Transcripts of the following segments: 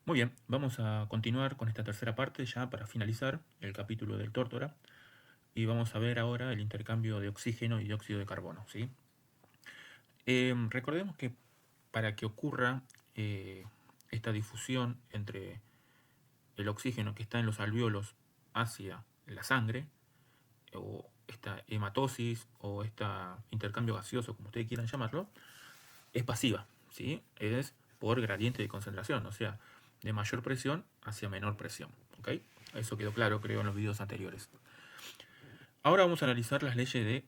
Muy bien, vamos a continuar con esta tercera parte ya para finalizar el capítulo del tórtora y vamos a ver ahora el intercambio de oxígeno y dióxido de carbono, ¿sí? Recordemos que para que ocurra esta difusión entre el oxígeno que está en los alvéolos hacia la sangre, o esta hematosis o este intercambio gaseoso, como ustedes quieran llamarlo, es pasiva, ¿sí? Es por gradiente de concentración, o sea, de mayor presión hacia menor presión, ¿ok? Eso quedó claro, creo, en los videos anteriores. Ahora vamos a analizar las leyes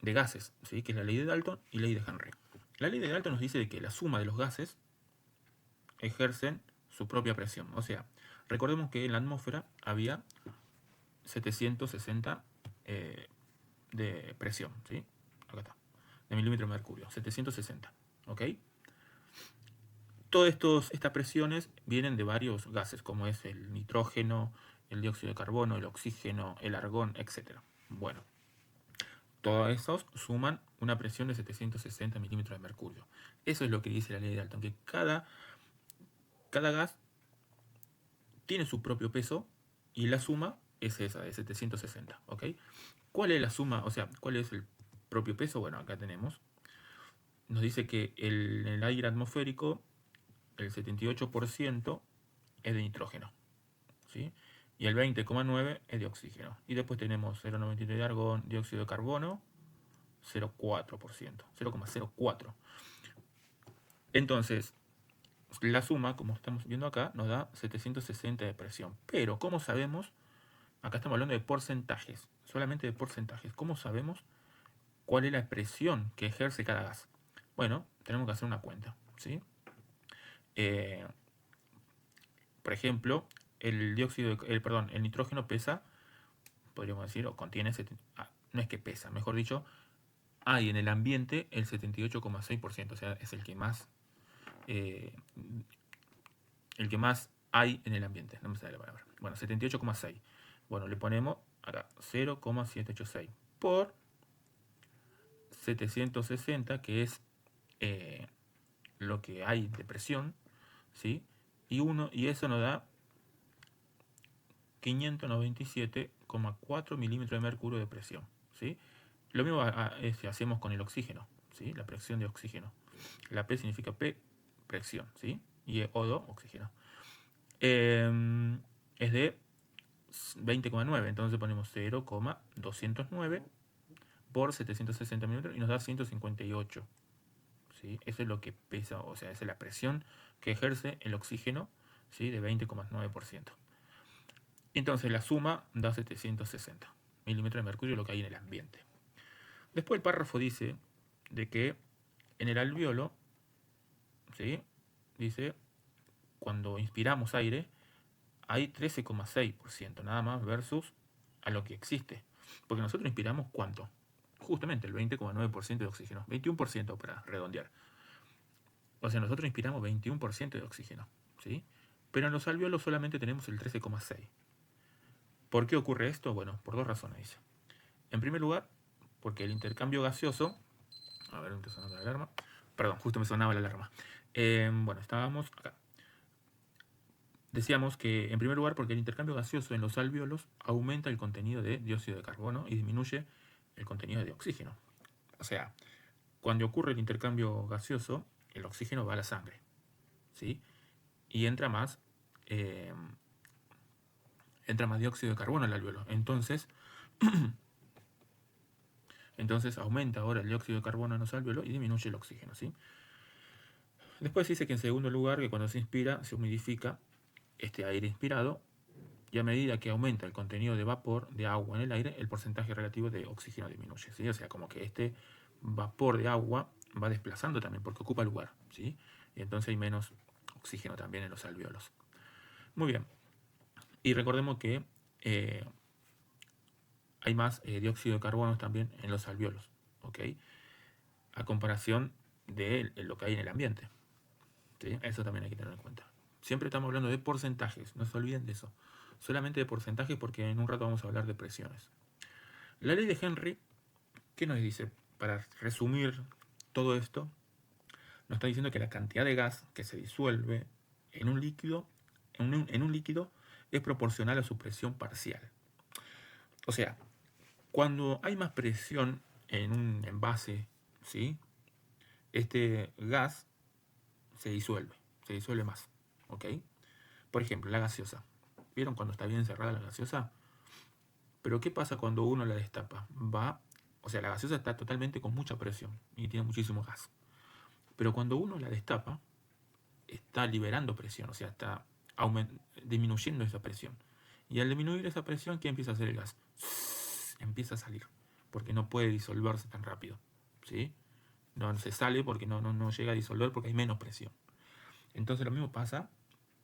de gases, ¿sí? Que es la ley de Dalton y ley de Henry. La ley de Dalton nos dice que la suma de los gases ejercen su propia presión. O sea, recordemos que en la atmósfera había 760 de presión, ¿sí? Acá está, de milímetro de mercurio, 760, ¿ok? Todas estas presiones vienen de varios gases, como es el nitrógeno, el dióxido de carbono, el oxígeno, el argón, etc. Bueno, todos esos suman una presión de 760 milímetros de mercurio. Eso es lo que dice la ley de Dalton, que cada gas tiene su propio peso y la suma es esa, de 760. ¿Ok? ¿Cuál es la suma? O sea, ¿cuál es el propio peso? Bueno, acá tenemos. Nos dice que en el aire atmosférico el 78% es de nitrógeno, ¿sí? Y el 20,9% es de oxígeno. Y después tenemos 0,93% de argón, dióxido de carbono, 0,4%, 0,04%. Entonces, la suma, como estamos viendo acá, nos da 760 de presión. Pero, ¿cómo sabemos? Acá estamos hablando de porcentajes, solamente de porcentajes. ¿Cómo sabemos cuál es la presión que ejerce cada gas? Bueno, tenemos que hacer una cuenta, ¿sí? Eh, por ejemplo, el nitrógeno pesa, podríamos decir, o contiene, no es que pesa, mejor dicho, hay en el ambiente el 78,6%, o sea, es eh, el que más hay en el ambiente, no me sale la palabra. Bueno, 78,6. Bueno, le ponemos acá 0,786 por 760, que es eh, lo que hay de presión, ¿sí? Y eso nos da 597,4 milímetros de mercurio de presión, ¿sí? Lo mismo hacemos con el oxígeno, ¿sí? La presión de oxígeno. La P significa P, presión, ¿sí? Y O2, oxígeno. Es de 20,9, entonces ponemos 0,209 por 760 milímetros y nos da 158. ¿Sí? Eso es lo que pesa, o sea, esa es la presión que ejerce el oxígeno, ¿sí? De 20,9%. Entonces la suma da 760 milímetros de mercurio, lo que hay en el ambiente. Después el párrafo dice de que en el alvéolo, ¿sí? Dice, cuando inspiramos aire, hay 13,6% nada más versus a lo que existe. Porque nosotros inspiramos ¿cuánto? Justamente el 20,9% de oxígeno, 21% para redondear. O sea, nosotros inspiramos 21% de oxígeno, ¿sí? Pero en los alvéolos solamente tenemos el 13,6%. ¿Por qué ocurre esto? Bueno, por dos razones, dice. En primer lugar, porque el intercambio gaseoso... A ver, ¿dónde sonó la alarma? Perdón, justo me sonaba la alarma. Bueno, estábamos acá. Decíamos que, en primer lugar, porque el intercambio gaseoso en los alvéolos aumenta el contenido de dióxido de carbono y disminuye el contenido de oxígeno. O sea, cuando ocurre el intercambio gaseoso, el oxígeno va a la sangre, ¿sí? Y eh, entra más dióxido de carbono al alvéolo. Entonces aumenta ahora el dióxido de carbono en los alvéolos y disminuye el oxígeno, ¿sí? Después dice que en segundo lugar, que cuando se inspira, se humidifica este aire inspirado y a medida que aumenta el contenido de vapor de agua en el aire, el porcentaje relativo de oxígeno disminuye, ¿sí? O sea, como que este vapor de agua va desplazando también porque ocupa lugar, ¿sí? Y entonces hay menos oxígeno también en los alvéolos. Muy bien. Y recordemos que hay más dióxido de carbono también en los alvéolos, ¿ok? A comparación de lo que hay en el ambiente, ¿sí? Eso también hay que tener en cuenta. Siempre estamos hablando de porcentajes, no se olviden de eso. Solamente de porcentajes porque en un rato vamos a hablar de presiones. La ley de Henry, ¿qué nos dice? Para resumir todo esto, nos está diciendo que la cantidad de gas que se disuelve en un líquido en un líquido es proporcional a su presión parcial. O sea, cuando hay más presión en un envase, ¿sí? Este gas se disuelve más, ¿ok? Por ejemplo, la gaseosa. ¿Vieron cuando está bien cerrada la gaseosa? Pero ¿qué pasa cuando uno la destapa? O sea, la gaseosa está totalmente con mucha presión y tiene muchísimo gas. Pero cuando uno la destapa, está liberando presión, o sea, está disminuyendo esa presión. Y al disminuir esa presión, ¿qué empieza a hacer el gas? Empieza a salir, porque no puede disolverse tan rápido, ¿sí? No se sale porque no llega a disolver porque hay menos presión. Entonces lo mismo pasa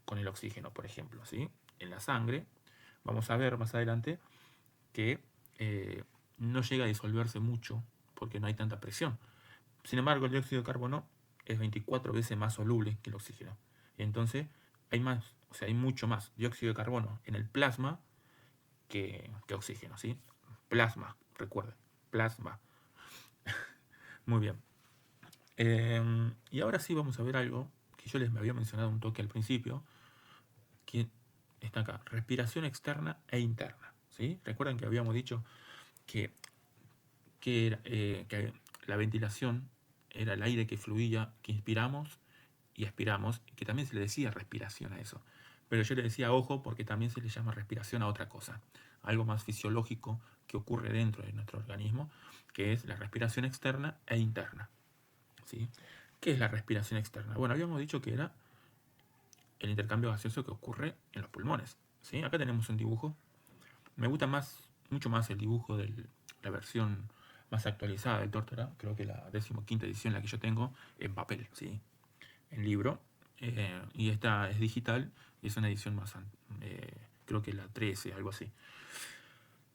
con el oxígeno, por ejemplo, ¿sí? En la sangre, vamos a ver más adelante que no llega a disolverse mucho porque no hay tanta presión. Sin embargo, el dióxido de carbono es 24 veces más soluble que el oxígeno. Y entonces hay más, o sea, hay mucho más dióxido de carbono en el plasma que oxígeno, ¿sí? Plasma, recuerden, plasma. Muy bien. Y ahora sí vamos a ver algo que yo les había mencionado un toque al principio, que está acá, respiración externa e interna, ¿sí? Recuerden que habíamos dicho que, que la ventilación era el aire que fluía, que inspiramos y expiramos, que también se le decía respiración a eso. Pero yo le decía ojo porque también se le llama respiración a otra cosa, algo más fisiológico que ocurre dentro de nuestro organismo, que es la respiración externa e interna, ¿sí? ¿Qué es la respiración externa? Bueno, habíamos dicho que era el intercambio gaseoso que ocurre en los pulmones, ¿sí? Acá tenemos un dibujo. Me gusta mucho más el dibujo de la versión más actualizada del Tórtora, creo que la 15ª edición, la que yo tengo, en papel, ¿sí? En libro. Y esta es digital y es una edición más, creo que la 13, algo así.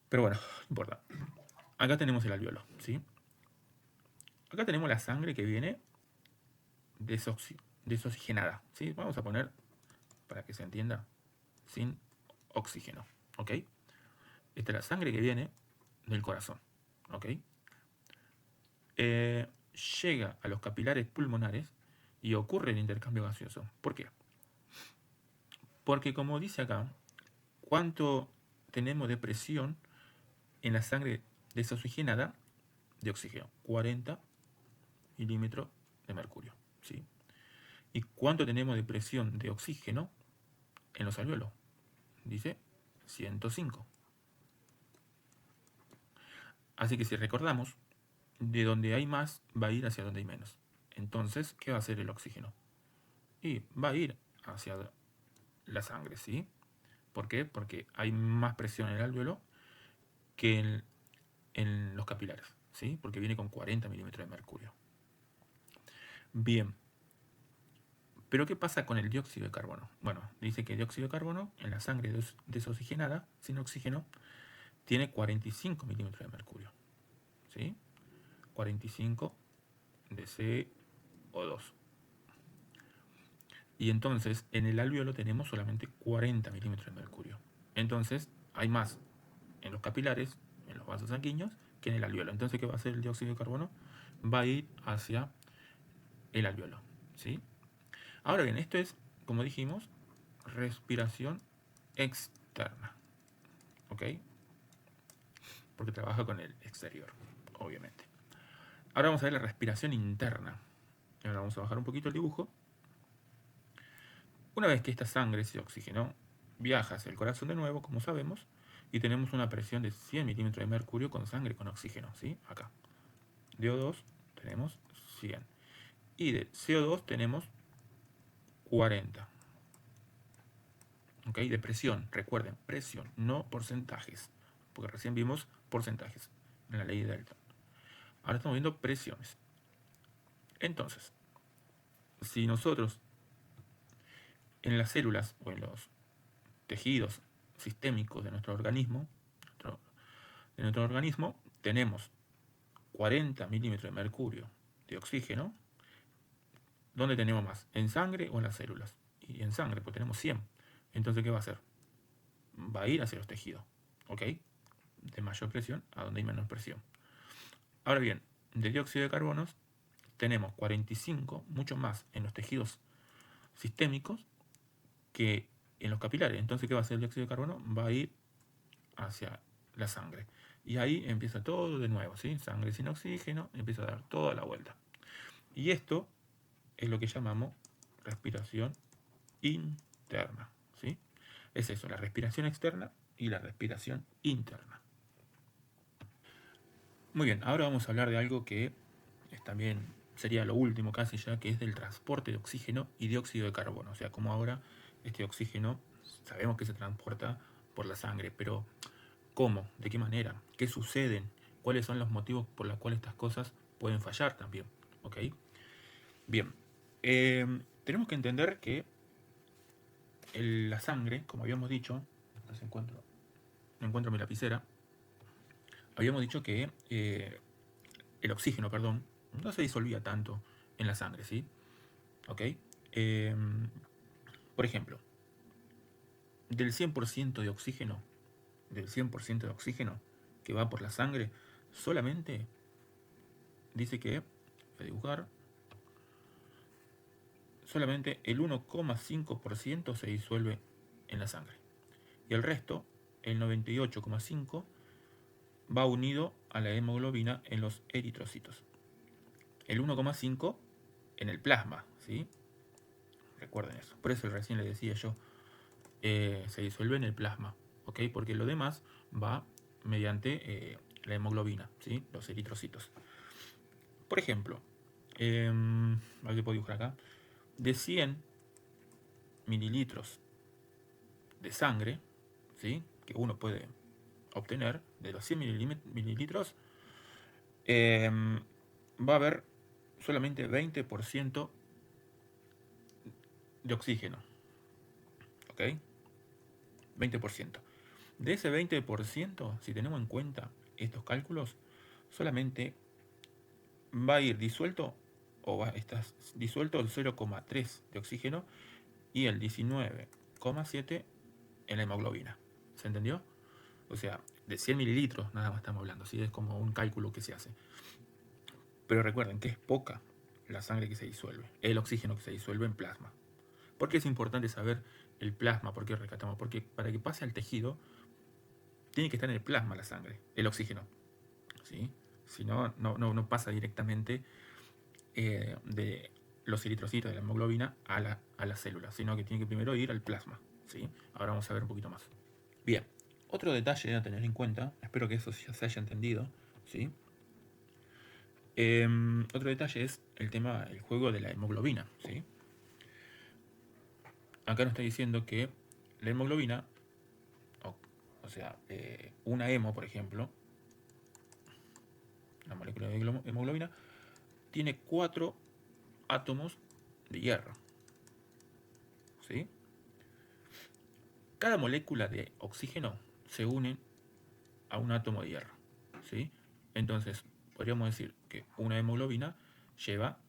Pero bueno, no importa. Acá tenemos el alveolo, ¿sí? Acá tenemos la sangre que viene desoxigenada, ¿sí? Vamos a poner, para que se entienda, sin oxígeno, ¿ok? Esta es la sangre que viene del corazón, ¿ok? Llega a los capilares pulmonares y ocurre el intercambio gaseoso. ¿Por qué? Porque como dice acá, ¿cuánto tenemos de presión en la sangre desoxigenada de oxígeno? 40 milímetros de mercurio, ¿sí? ¿Y cuánto tenemos de presión de oxígeno en los alvéolos? Dice 105. Así que si recordamos, de donde hay más va a ir hacia donde hay menos. Entonces, ¿qué va a hacer el oxígeno? Y va a ir hacia la sangre, ¿sí? ¿Por qué? Porque hay más presión en el alvéolo que en los capilares, ¿sí? Porque viene con 40 milímetros de mercurio. Bien. ¿Pero qué pasa con el dióxido de carbono? Bueno, dice que el dióxido de carbono en la sangre desoxigenada, sin oxígeno, tiene 45 milímetros de mercurio, ¿sí? 45 de CO2. Y entonces en el alvéolo tenemos solamente 40 milímetros de mercurio. Entonces hay más en los capilares, en los vasos sanguíneos, que en el alvéolo. Entonces, ¿qué va a hacer el dióxido de carbono? Va a ir hacia el alvéolo, ¿sí? Ahora bien, esto es, como dijimos, respiración externa, ¿ok? Porque trabaja con el exterior, obviamente. Ahora vamos a ver la respiración interna. Ahora vamos a bajar un poquito el dibujo. Una vez que esta sangre se oxigenó, viaja hacia el corazón de nuevo, como sabemos, y tenemos una presión de 100 milímetros de mercurio con sangre con oxígeno, ¿sí? Acá. De O2 tenemos 100. Y de CO2 tenemos 40. ¿Ok? De presión, recuerden, presión, no porcentajes. Porque recién vimos porcentajes en la ley de Dalton. Ahora estamos viendo presiones. Entonces, si nosotros en las células o en los tejidos sistémicos de nuestro organismo, tenemos 40 milímetros de mercurio de oxígeno, ¿dónde tenemos más? ¿En sangre o en las células? Y en sangre, pues tenemos 100. Entonces, ¿qué va a hacer? Va a ir hacia los tejidos, ¿ok? De mayor presión a donde hay menos presión. Ahora bien, de dióxido de carbono tenemos 45, mucho más en los tejidos sistémicos que en los capilares. Entonces, ¿qué va a hacer el dióxido de carbono? Va a ir hacia la sangre. Y ahí empieza todo de nuevo, ¿sí? Sangre sin oxígeno, empieza a dar toda la vuelta. Y esto es lo que llamamos respiración interna, ¿sí? Es eso, la respiración externa y la respiración interna. Muy bien, ahora vamos a hablar de algo que también sería lo último casi ya, que es del transporte de oxígeno y dióxido de carbono. O sea, como ahora este oxígeno sabemos que se transporta por la sangre, pero ¿cómo? ¿De qué manera? ¿Qué suceden? ¿Cuáles son los motivos por los cuales estas cosas pueden fallar también? ¿Ok? Bien, tenemos que entender que la sangre, como habíamos dicho, encuentro mi lapicera, habíamos dicho que el oxígeno, perdón, no se disolvía tanto en la sangre, ¿sí? ¿Ok? Por ejemplo, del 100% de oxígeno, que va por la sangre, solamente dice que, voy a dibujar, solamente el 1,5% se disuelve en la sangre. Y el resto, el 98,5%, va unido a la hemoglobina en los eritrocitos. El 1,5% en el plasma, ¿sí? Recuerden eso. Por eso recién les decía yo, se disuelve en el plasma, ¿ok? Porque lo demás va mediante la hemoglobina, ¿sí? Los eritrocitos. Por ejemplo, a ver qué puedo dibujar acá. De 100 mililitros de sangre, ¿sí? Que uno puede obtener, de los 100 mililitros, va a haber solamente 20% de oxígeno, ¿ok? 20%. De ese 20%, si tenemos en cuenta estos cálculos, solamente va a ir disuelto o va a estar disuelto el 0,3 de oxígeno y el 19,7 en la hemoglobina. ¿Se entendió? O sea, de 100 mililitros nada más estamos hablando, ¿sí? Es como un cálculo que se hace. Pero recuerden que es poca la sangre que se disuelve, el oxígeno que se disuelve en plasma. ¿Por qué es importante saber el plasma? ¿Por qué rescatamos? Porque para que pase al tejido, tiene que estar en el plasma la sangre, el oxígeno, ¿sí? Si no, no pasa directamente de los eritrocitos de la hemoglobina a la célula, sino que tiene que primero ir al plasma, ¿sí? Ahora vamos a ver un poquito más. Bien, otro detalle a tener en cuenta, espero que eso ya se haya entendido, ¿sí? Otro detalle es el juego de la hemoglobina, ¿sí? Acá nos está diciendo que la hemoglobina, o sea, una hemo, por ejemplo, la molécula de hemoglobina, tiene 4 átomos de hierro, ¿sí? Cada molécula de oxígeno se une a un átomo de hierro, ¿sí? Entonces, podríamos decir que una hemoglobina lleva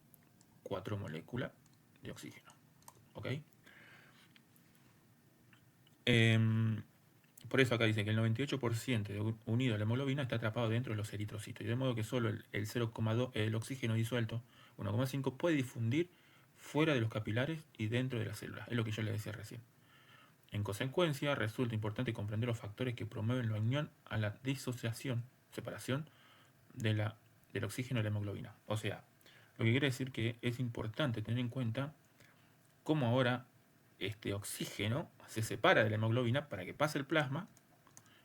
4 moléculas de oxígeno, ¿ok? Por eso acá dice que el 98% unido a la hemoglobina está atrapado dentro de los eritrocitos, y de modo que solo el 0,2, el oxígeno disuelto, 1,5, puede difundir fuera de los capilares y dentro de las células. Es lo que yo les decía recién. En consecuencia, resulta importante comprender los factores que promueven la unión a la separación del oxígeno y la hemoglobina. O sea, lo que quiere decir que es importante tener en cuenta cómo ahora este oxígeno se separa de la hemoglobina para que pase el plasma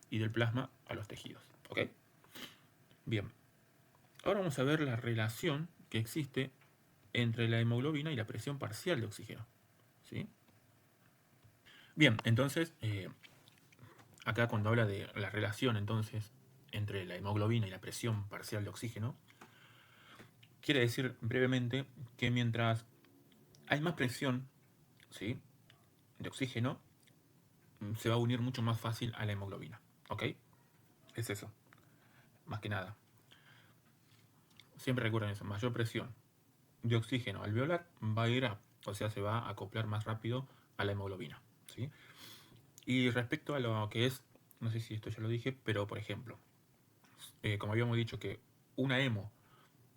y del plasma a los tejidos. ¿Ok? Bien. Ahora vamos a ver la relación que existe entre la hemoglobina y la presión parcial de oxígeno. ¿Sí? Bien, entonces, acá cuando habla de la relación entonces entre la hemoglobina y la presión parcial de oxígeno, quiere decir brevemente que mientras hay más presión, ¿sí?, de oxígeno, se va a unir mucho más fácil a la hemoglobina. ¿Ok? Es eso, más que nada. Siempre recuerden eso, mayor presión de oxígeno alveolar va a ir o sea, se va a acoplar más rápido a la hemoglobina, ¿sí? Y respecto a lo que es, no sé si esto ya lo dije, pero por ejemplo, como habíamos dicho que una hemo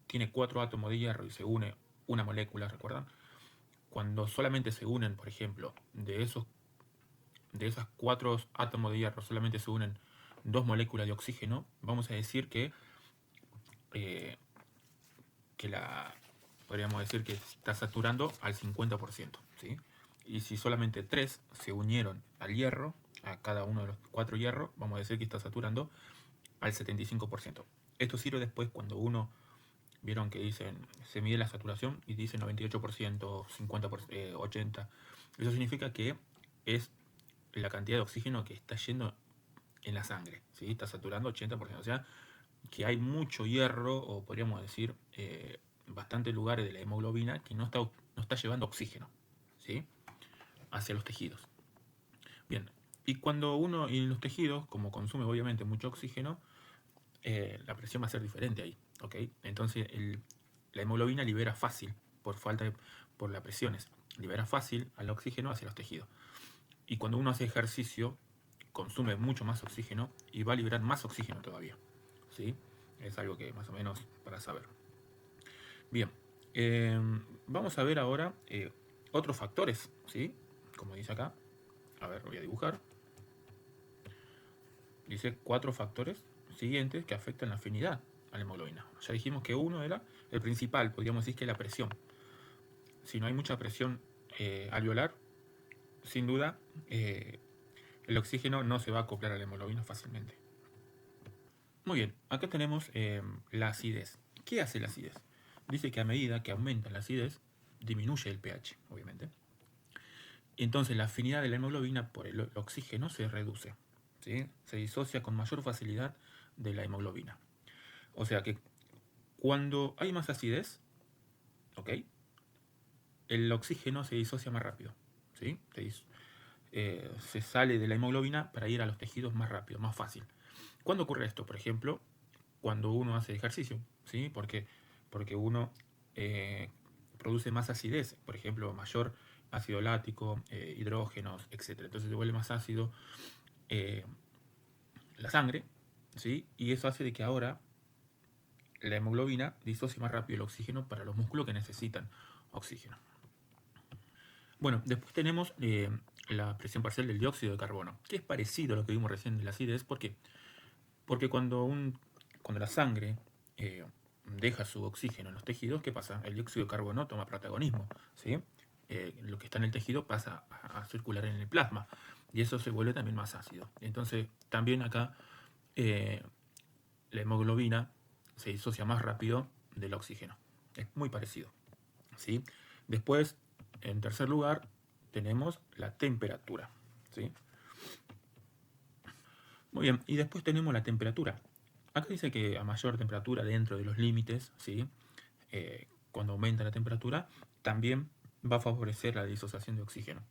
tiene 4 átomos de hierro y se une una molécula, ¿recuerdan? Cuando solamente se unen, por ejemplo, de esos de esas 4 átomos de hierro solamente se unen 2 moléculas de oxígeno, vamos a decir eh, podríamos decir que está saturando al 50%, ¿sí? Y si solamente 3 se unieron al hierro, a cada uno de los 4 hierros, vamos a decir que está saturando al 75%. Esto sirve después cuando uno, vieron que dicen, se mide la saturación y dice 98%, 50%, 80%. Eso significa que es la cantidad de oxígeno que está yendo en la sangre, ¿sí? Está saturando 80%. O sea, que hay mucho hierro, o podríamos decir, bastantes lugares de la hemoglobina que no está llevando oxígeno, ¿sí? Hacia los tejidos. Bien, y cuando uno en los tejidos, como consume obviamente mucho oxígeno, la presión va a ser diferente ahí, ¿ok? Entonces la hemoglobina libera fácil, por las presiones, libera fácil al oxígeno hacia los tejidos. Y cuando uno hace ejercicio, consume mucho más oxígeno y va a liberar más oxígeno todavía, ¿sí? Es algo que más o menos para saber. Bien, vamos a ver ahora otros factores, ¿sí? Como dice acá, a ver, voy a dibujar. Dice 4 factores siguientes que afectan la afinidad a la hemoglobina. Ya dijimos que uno era el principal, podríamos decir que es la presión. Si no hay mucha presión alveolar, sin duda el oxígeno no se va a acoplar a la hemoglobina fácilmente. Muy bien, acá tenemos la acidez. ¿Qué hace la acidez? Dice que a medida que aumenta la acidez, disminuye el pH, obviamente. Entonces la afinidad de la hemoglobina por el oxígeno se reduce, ¿sí? Se disocia con mayor facilidad de la hemoglobina. O sea que cuando hay más acidez, ¿ok? El oxígeno se disocia más rápido, ¿sí? Se sale de la hemoglobina para ir a los tejidos más rápido, más fácil. ¿Cuándo ocurre esto? Por ejemplo, cuando uno hace ejercicio, ¿sí? Porque uno produce más acidez, por ejemplo, mayor ácido láctico, hidrógenos, etc. Entonces se vuelve más ácido la sangre, ¿sí? Y eso hace de que ahora la hemoglobina disocie más rápido el oxígeno para los músculos que necesitan oxígeno. Bueno, después tenemos la presión parcial del dióxido de carbono, que es parecido a lo que vimos recién de la acidez. ¿Por qué? Porque cuando la sangre deja su oxígeno en los tejidos, ¿qué pasa? El dióxido de carbono toma protagonismo, ¿sí? Lo que está en el tejido pasa a circular en el plasma y eso se vuelve también más ácido. Entonces, también acá la hemoglobina se disocia más rápido del oxígeno. Es muy parecido, ¿sí? Después, en tercer lugar, tenemos la temperatura, ¿sí? Muy bien, y después tenemos la temperatura. Acá dice que a mayor temperatura dentro de los límites, ¿sí? Cuando aumenta la temperatura, también va a favorecer la disociación de oxígeno.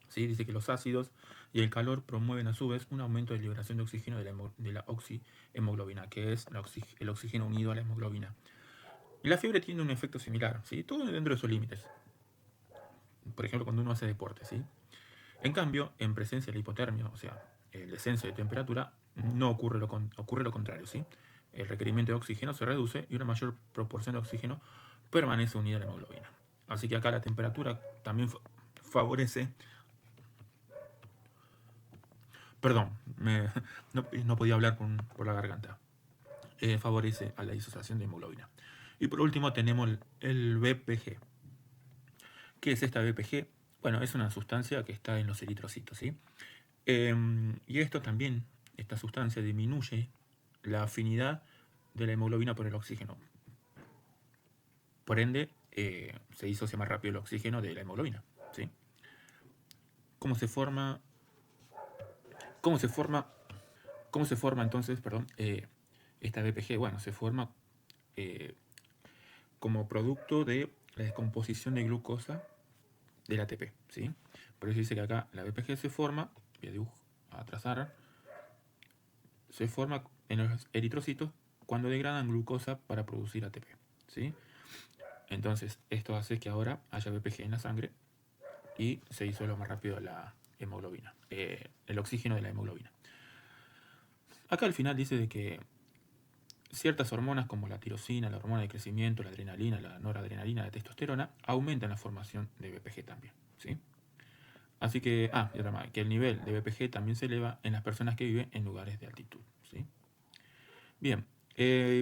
¿Sí? Dice que los ácidos y el calor promueven a su vez un aumento de liberación de oxígeno de la oxihemoglobina, que es el oxígeno unido a la hemoglobina. Y la fiebre tiene un efecto similar, ¿sí? Todo dentro de sus límites. Por ejemplo, cuando uno hace deporte, ¿sí? En cambio, en presencia de la hipotermia, o sea, el descenso de temperatura, no ocurre lo contrario, ¿sí? El requerimiento de oxígeno se reduce y una mayor proporción de oxígeno permanece unida a la hemoglobina. Así que acá la temperatura también favorece. Perdón, no podía hablar por la garganta. Favorece a la disociación de hemoglobina. Y por último tenemos el BPG. ¿Qué es esta BPG? Bueno, es una sustancia que está en los eritrocitos, ¿sí? Y esto también, esta sustancia disminuye la afinidad de la hemoglobina por el oxígeno. Por ende, se disocia más rápido el oxígeno de la hemoglobina, ¿sí? ¿Cómo se forma? ¿Cómo se forma? ¿Cómo se forma entonces, perdón, esta BPG? Bueno, se forma como producto de la descomposición de glucosa del ATP, ¿sí? Por eso dice que acá la BPG se forma, voy a trazar, se forma en los eritrocitos cuando degradan glucosa para producir ATP, ¿sí? Entonces, esto hace que ahora haya BPG en la sangre y se disuelva más rápido la hemoglobina, el oxígeno de la hemoglobina. Acá al final dice de que ciertas hormonas como la tirosina, la hormona de crecimiento, la adrenalina, la noradrenalina, la testosterona, aumentan la formación de BPG también, ¿sí? Así que, y otra más, que el nivel de BPG también se eleva en las personas que viven en lugares de altitud, ¿sí? Bien,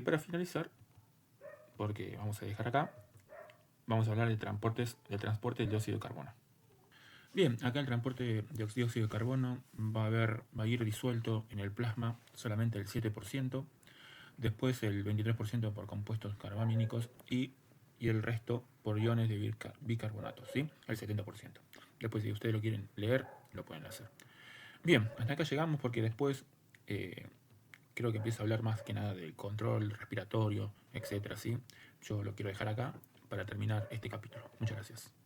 para finalizar, porque vamos a dejar acá, vamos a hablar del transporte del dióxido de carbono. Bien, acá el transporte de dióxido de carbono va a ir disuelto en el plasma solamente el 7%, después el 23% por compuestos carbamínicos y el resto por iones de bicarbonato, ¿sí? El 70%. Después, si ustedes lo quieren leer, lo pueden hacer. Bien, hasta acá llegamos porque después creo que empiezo a hablar más que nada del control respiratorio, etcétera, ¿sí? Yo lo quiero dejar acá para terminar este capítulo. Muchas gracias.